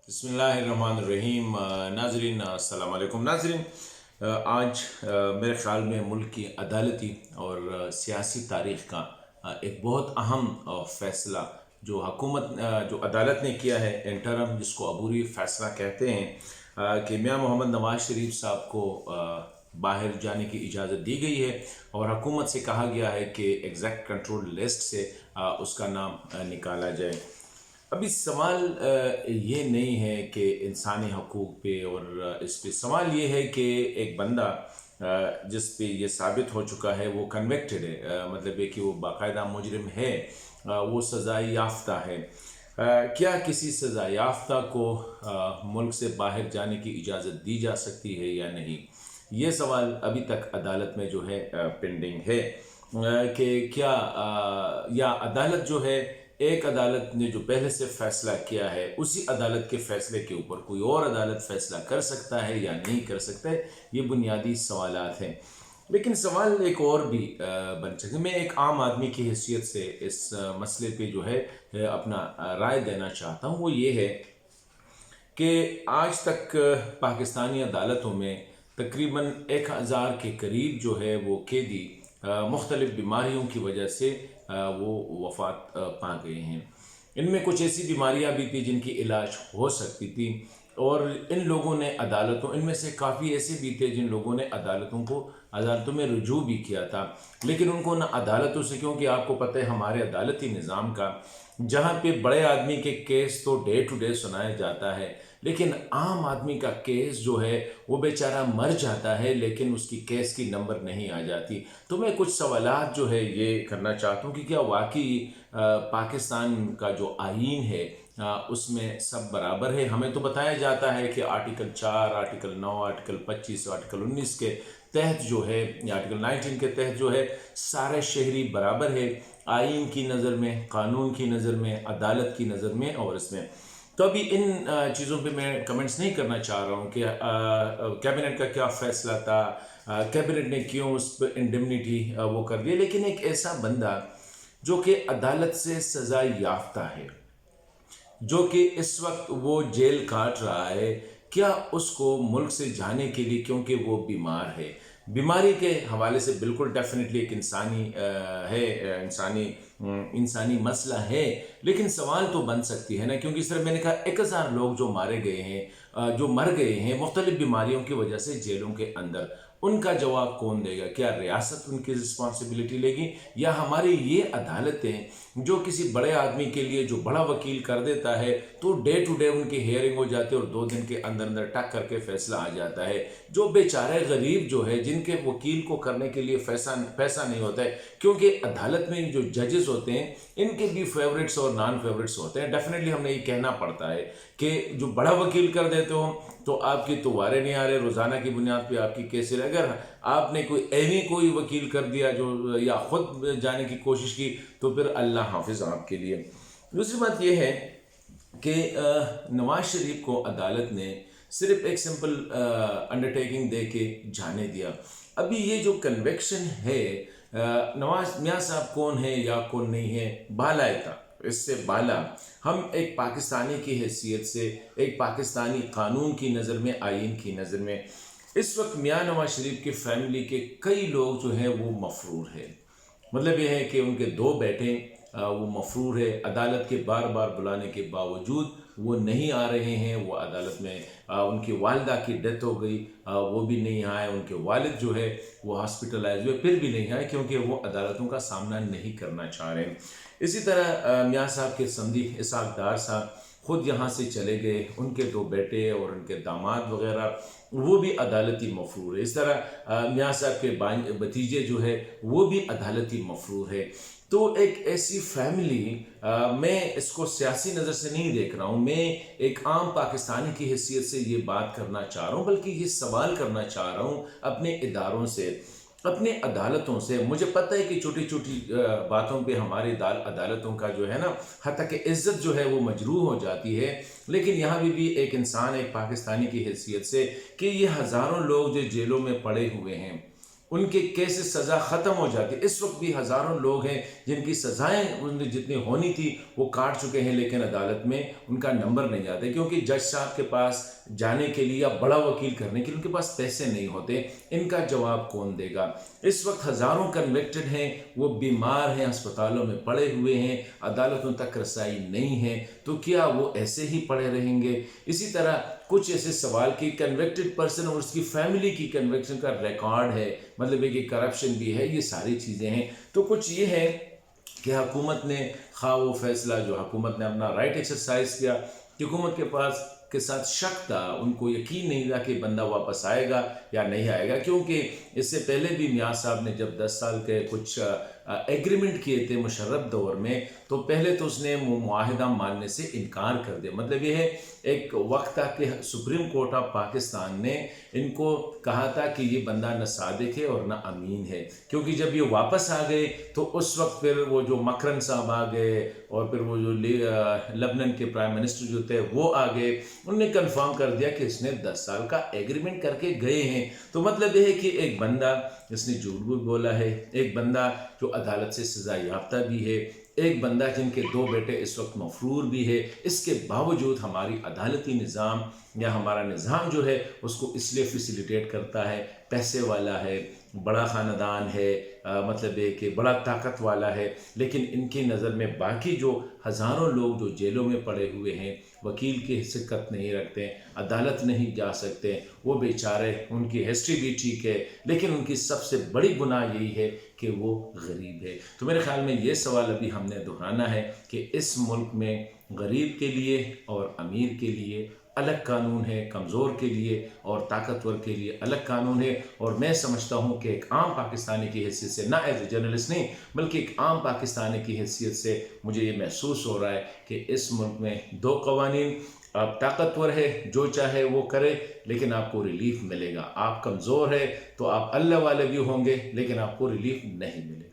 बिस्मिल्लाहिर्रहमानिर्रहीम। नाजरीन अस्सलाम वालेकुम। नाजरीन, आज मेरे ख़्याल में मुल्क की अदालती और सियासी तारीख़ का एक बहुत अहम फ़ैसला जो जो अदालत ने किया है, इंटरम, जिसको अबूरी फ़ैसला कहते हैं, कि मियां मोहम्मद नवाज़ शरीफ साहब को बाहर जाने की इजाज़त दी गई है और हुकूमत से कहा गया है कि एग्जैक्ट कंट्रोल लिस्ट से उसका नाम निकाला जाए। अभी सवाल ये नहीं है कि इंसानी हकूक़ पे और इस पे सवाल ये है कि एक बंदा जिस पे ये साबित हो चुका है वो कन्विक्टेड है, मतलब है कि वो बाकायदा मुजरिम है, वो सज़ा याफ्ता है। क्या किसी सज़ा याफ्ता को मुल्क से बाहर जाने की इजाज़त दी जा सकती है या नहीं, ये सवाल अभी तक अदालत में जो है पेंडिंग है। कि क्या या अदालत जो है, एक अदालत ने जो पहले से फैसला किया है उसी अदालत के फैसले के ऊपर कोई और अदालत फैसला कर सकता है या नहीं कर सकता है, ये बुनियादी सवालात हैं। लेकिन सवाल एक और भी बन सकते। मैं एक आम आदमी की हैसियत से इस मसले पे जो है अपना राय देना चाहता हूँ। वो ये है कि आज तक पाकिस्तानी अदालतों में तकरीबन 1000 के करीब जो है वो कैदी मुख्तलिफ़ बीमारियों की वजह से वो वफ़ात पा गए हैं। इनमें कुछ ऐसी बीमारियां भी थी जिनकी इलाज हो सकती थी, और इन लोगों ने इनमें से काफ़ी ऐसे भी थे जिन लोगों ने अदालतों में रुजू भी किया था, लेकिन उनको ना अदालतों से, क्योंकि आपको पता है हमारे अदालती निज़ाम का, जहाँ पे बड़े आदमी के केस तो डे टू डे सुनाया जाता है, लेकिन आम आदमी का केस जो है वो बेचारा मर जाता है, लेकिन उसकी केस की नंबर नहीं आ जाती। तो मैं कुछ सवालात जो है ये करना चाहता हूँ कि क्या वाकई पाकिस्तान का जो आईन है उसमें सब बराबर है। हमें तो बताया जाता है कि आर्टिकल 4, आर्टिकल 9, आर्टिकल 25, आर्टिकल 19 के तहत जो है, या आर्टिकल 19 के तहत जो है, सारे शहरी बराबर है आईन की नज़र में, कानून की नज़र में, अदालत की नज़र में। और इसमें तो अभी इन चीज़ों पे मैं कमेंट्स नहीं करना चाह रहा हूँ कि कैबिनेट का क्या फ़ैसला था, कैबिनेट ने क्यों उस पर इंडेमनिटी वो कर दिया, लेकिन एक ऐसा बंदा जो कि अदालत से सज़ा याफ्ता है, जो कि इस वक्त वो जेल काट रहा है, क्या उसको मुल्क से जाने के लिए, क्योंकि वो बीमार है, बीमारी के हवाले से बिल्कुल डेफिनेटली एक इंसानी मसला है, लेकिन सवाल तो बन सकती है ना, क्योंकि इस तरह मैंने कहा 1000 लोग जो मारे गए हैं, जो मर गए हैं मुख्तलिफ बीमारियों की वजह से जेलों के अंदर, उनका जवाब कौन देगा? क्या रियासत उनकी रिस्पॉन्सिबिलिटी लेगी, या हमारी ये अदालतें जो किसी बड़े आदमी के लिए जो बड़ा वकील कर देता है तो डे टू डे उनकी हेयरिंग हो जाती है और 2 दिन के अंदर अंदर टक करके फैसला आ जाता है। जो बेचारे गरीब जो है, जिनके वकील को करने के लिए पैसा नहीं होता है, क्योंकि अदालत में जो जजेस होते हैं इनके भी फेवरेट्स और नॉन फेवरेट्स होते हैं। डेफिनेटली हमने ये कहना पड़ता है कि जो बड़ा वकील कर देते हो तो आपकी तो वारे नहीं आ रहे, रोज़ाना की बुनियाद पे आपकी केसेस, अगर आपने कोई वकील कर दिया जो, या ख़ुद जाने की कोशिश की, तो फिर अल्लाह हाफिज़ आपके लिए। दूसरी बात यह है कि नवाज शरीफ को अदालत ने सिर्फ एक सिंपल अंडरटेकिंग दे के जाने दिया। अभी ये जो कन्विक्शन है, नवाज मियाँ साहब कौन है या कौन नहीं है, बाला था, इससे बाला हम एक पाकिस्तानी की हैसियत से, एक पाकिस्तानी कानून की नज़र में, आईन की नज़र में, इस वक्त मियाँ नवाज शरीफ की फैमिली के कई लोग जो हैं वो मफरूर है। मतलब ये है कि उनके 2 बेटे वो मफरूर है, अदालत के बार बार बुलाने के बावजूद वो नहीं आ रहे हैं। वो अदालत में उनकी वालिदा की डेथ हो गई, वो भी नहीं आए, उनके वालिद जो है वो हॉस्पिटलाइज हुए, फिर भी नहीं आए, क्योंकि वो अदालतों का सामना नहीं करना चाह रहे हैं। इसी तरह मियाँ साहब के समधी इसहाक डार साहब खुद यहाँ से चले गए, उनके 2 बेटे और उनके दामाद वगैरह वो भी अदालती मफरूर है। इस तरह मियाँ साहब के भतीजे जो है वो भी अदालती मफरूर है। तो एक ऐसी फैमिली, मैं इसको सियासी नज़र से नहीं देख रहा हूँ, मैं एक आम पाकिस्तानी की हैसियत से ये बात करना चाह रहा हूँ, बल्कि ये सवाल करना चाह रहा हूँ अपने इदारों से, अपने अदालतों से। मुझे पता है कि छोटी छोटी बातों पे हमारी अदालतों का जो है ना, हत्ता कि इज़्ज़त जो है वो मजरूह हो जाती है, लेकिन यहाँ भी एक इंसान, एक पाकिस्तानी की हैसियत से, कि ये हज़ारों लोग जो जेलों में पड़े हुए हैं, ان کے کیسے سزا ختم ہو جاتی. اس وقت بھی ہزاروں لوگ ہیں جن کی سزائیں جتنی ہونی تھی وہ کاٹ چکے ہیں، لیکن عدالت میں ان کا نمبر نہیں آتا کیونکہ جج صاحب کے پاس جانے کے لیے یا بڑا وکیل کرنے کے لیے ان کے پاس پیسے نہیں ہوتے. ان کا جواب کون دے گا؟ اس وقت ہزاروں کنوکٹڈ ہیں، وہ بیمار ہیں، ہسپتالوں میں پڑے ہوئے ہیں، عدالتوں تک رسائی نہیں ہے، تو کیا وہ ایسے ہی پڑے رہیں گے؟ اسی طرح کچھ ایسے سوال کی کنوکٹڈ پرسن اور اس کی فیملی کی کنوکشن کا ریکارڈ ہے، مطلب ہے کہ کرپشن بھی ہے، یہ ساری چیزیں ہیں. تو کچھ یہ ہے کہ حکومت نے خواہ وہ فیصلہ جو حکومت نے اپنا رائٹ ایکسرسائز کیا، کہ حکومت کے ساتھ شک تھا، ان کو یقین نہیں تھا کہ بندہ واپس آئے گا یا نہیں آئے گا، کیونکہ اس سے پہلے بھی میاں صاحب نے جب 10 سال کے کچھ ایگریمنٹ کیے تھے مشرف دور میں، تو پہلے تو اس نے وہ معاہدہ ماننے سے انکار کر دیا. مطلب یہ ہے ایک وقت تھا کہ سپریم کورٹ آف پاکستان نے ان کو کہا تھا کہ یہ بندہ نہ صادق ہے اور نہ امین ہے، کیونکہ جب یہ واپس آ گئے تو اس وقت پھر وہ جو مکرن صاحب آ گئے اور پھر وہ جو لبنان کے پرائم منسٹر جو تھے وہ آ گئے، انہوں نے کنفرم کر دیا کہ اس نے 10 سال کا ایگریمنٹ کر کے گئے ہیں. تو مطلب یہ ہے کہ ایک بندہ جس نے جھوٹ بھی بولا ہے، ایک بندہ جو عدالت سے سزا یافتہ بھی ہے، ایک بندہ جن کے 2 بیٹے اس وقت مفرور بھی ہے، اس کے باوجود ہماری عدالتی نظام یا ہمارا نظام جو ہے اس کو اس لیے فیسیلیٹیٹ کرتا ہے، پیسے والا ہے، بڑا خاندان ہے، مطلب ہے کہ بڑا طاقت والا ہے، لیکن ان کی نظر میں باقی جو ہزاروں لوگ جو جیلوں میں پڑے ہوئے ہیں، وکیل کی حیثیت نہیں رکھتے، عدالت نہیں جا سکتے، وہ بیچارے، ان کی ہسٹری بھی ٹھیک ہے لیکن ان کی سب سے بڑی گناہ یہی ہے کہ وہ غریب ہے. تو میرے خیال میں یہ سوال ابھی ہم نے دہرانا ہے کہ اس ملک میں غریب کے لیے اور امیر کے لیے الگ قانون ہے، کمزور کے لیے اور طاقتور کے لیے الگ قانون ہے. اور میں سمجھتا ہوں کہ ایک عام پاکستانی کی حیثیت سے، نہ ایز اے جرنلسٹ نہیں بلکہ ایک عام پاکستانی کی حیثیت سے مجھے یہ محسوس ہو رہا ہے کہ اس ملک میں 2 قوانین، آپ طاقتور ہے جو چاہے وہ کرے لیکن آپ کو ریلیف ملے گا، آپ کمزور ہے تو آپ اللہ والے بھی ہوں گے لیکن آپ کو ریلیف نہیں ملے گا.